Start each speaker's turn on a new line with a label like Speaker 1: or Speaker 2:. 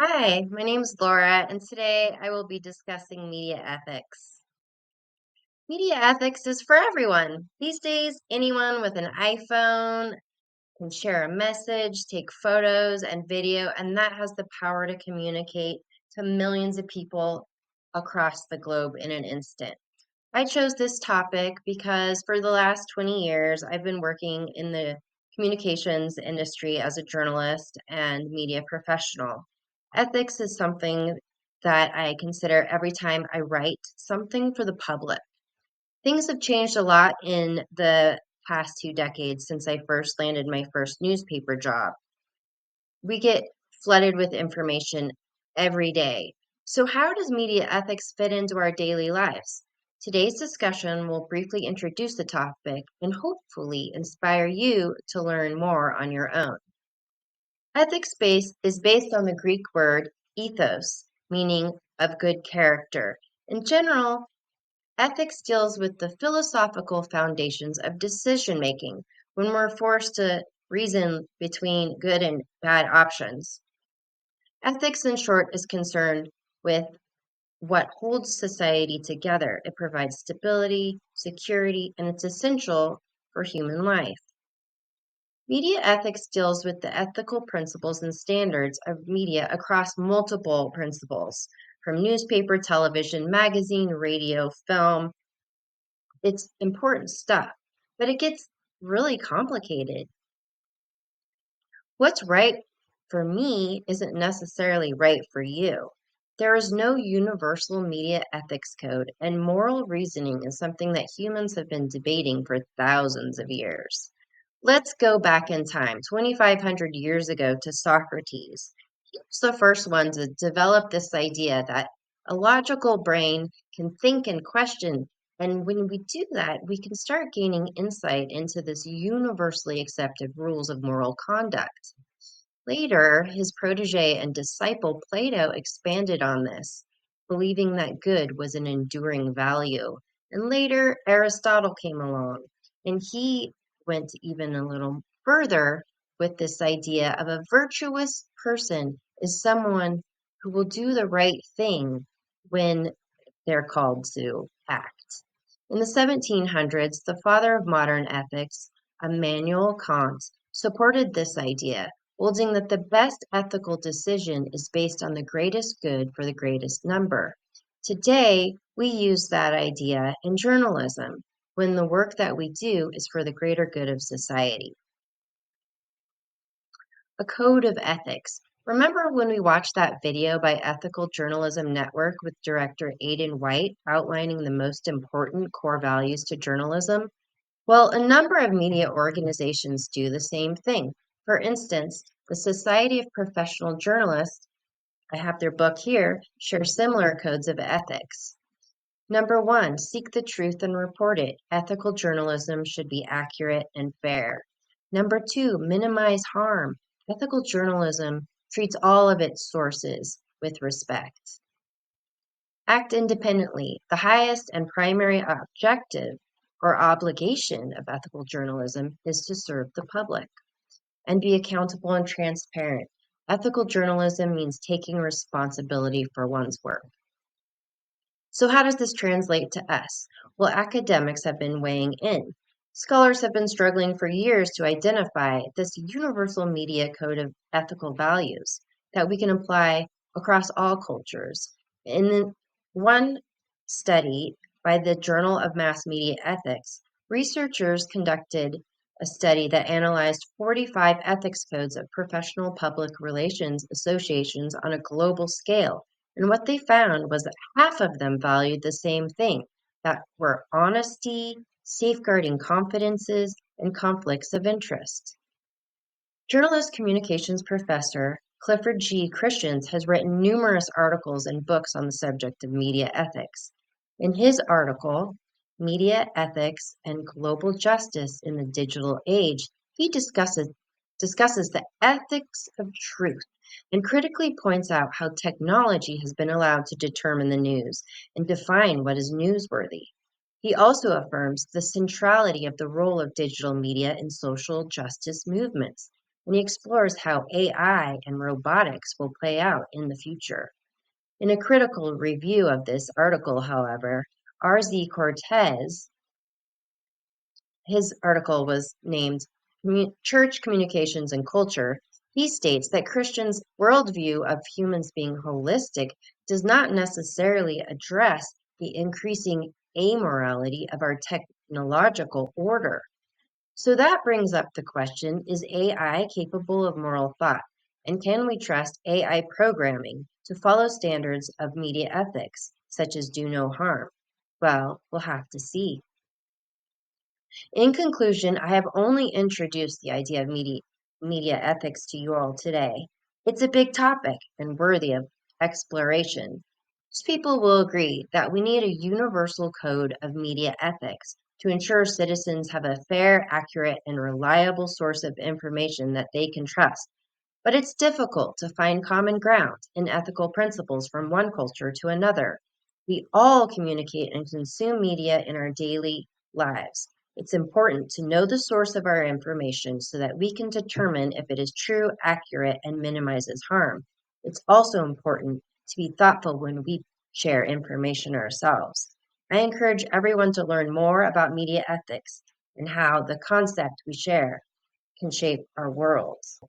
Speaker 1: Hi, my name is Laura, and today I will be discussing media ethics. Media ethics is for everyone. These days, anyone with an iPhone can share a message, take photos and video, and that has the power to communicate to millions of people across the globe in an instant. I chose this topic because for the last 20 years, I've been working in the communications industry as a journalist and media professional. Ethics is something that I consider every time I write something for the public. Things have changed a lot in the past 2 decades since I first landed my first newspaper job. We get flooded with information every day. So, how does media ethics fit into our daily lives? Today's discussion will briefly introduce the topic and hopefully inspire you to learn more on your own. Ethics is based on the Greek word ethos, meaning of good character. In general, ethics deals with the philosophical foundations of decision making when we're forced to reason between good and bad options. Ethics, in short, is concerned with what holds society together. It provides stability, security, and it's essential for human life. Media ethics deals with the ethical principles and standards of media across multiple principles, from newspaper, television, magazine, radio, film. It's important stuff, but it gets really complicated. What's right for me isn't necessarily right for you. There is no universal media ethics code, and moral reasoning is something that humans have been debating for thousands of years. Let's go back in time, 2,500 years ago, to Socrates. He was the first one to develop this idea that a logical brain can think and question. And when we do that, we can start gaining insight into this universally accepted rules of moral conduct. Later, his protege and disciple Plato expanded on this, believing that good was an enduring value. And later, Aristotle came along, and he went even a little further with this idea of a virtuous person is someone who will do the right thing when they're called to act. In the 1700s, the father of modern ethics, Immanuel Kant, supported this idea, holding that the best ethical decision is based on the greatest good for the greatest number. Today, we use that idea in journalism when the work that we do is for the greater good of society. A code of ethics. Remember when we watched that video by Ethical Journalism Network with director Aidan White outlining the most important core values to journalism? Well, a number of media organizations do the same thing. For instance, the Society of Professional Journalists, I have their book here, share similar codes of ethics. Number one, seek the truth and report it. Ethical journalism should be accurate and fair. Number two, minimize harm. Ethical journalism treats all of its sources with respect. Act independently. The highest and primary objective or obligation of ethical journalism is to serve the public. And be accountable and transparent. Ethical journalism means taking responsibility for one's work. So, how does this translate to us? Well, academics have been weighing in. Scholars have been struggling for years to identify this universal media code of ethical values that we can apply across all cultures. In one study by the Journal of Mass Media Ethics, researchers conducted a study that analyzed 45 ethics codes of professional public relations associations on a global scale. And what they found was that half of them valued the same thing that were honesty, safeguarding confidences, and conflicts of interest. Journalist communications professor Clifford G. Christians has written numerous articles and books on the subject of media ethics. In his article, Media Ethics and Global Justice in the Digital Age, he discusses the ethics of truth and critically points out how technology has been allowed to determine the news and define what is newsworthy. He also affirms the centrality of the role of digital media in social justice movements. and he explores how AI and robotics will play out in the future. In a critical review of this article, however, R.Z. Cortez, his article was named Church Communications and Culture. He states that Christians' worldview of humans being holistic does not necessarily address the increasing amorality of our technological order. So that brings up the question, is AI capable of moral thought? And can we trust AI programming to follow standards of media ethics, such as do no harm? Well, we'll have to see. In conclusion, I have only introduced the idea of media ethics to you all today. It's a big topic and worthy of exploration. Most people will agree that we need a universal code of media ethics to ensure citizens have a fair, accurate, and reliable source of information that they can trust. But it's difficult to find common ground in ethical principles from one culture to another. We all communicate and consume media in our daily lives. It's important to know the source of our information so that we can determine if it is true, accurate, and minimizes harm. It's also important to be thoughtful when we share information ourselves. I encourage everyone to learn more about media ethics and how the concept we share can shape our worlds.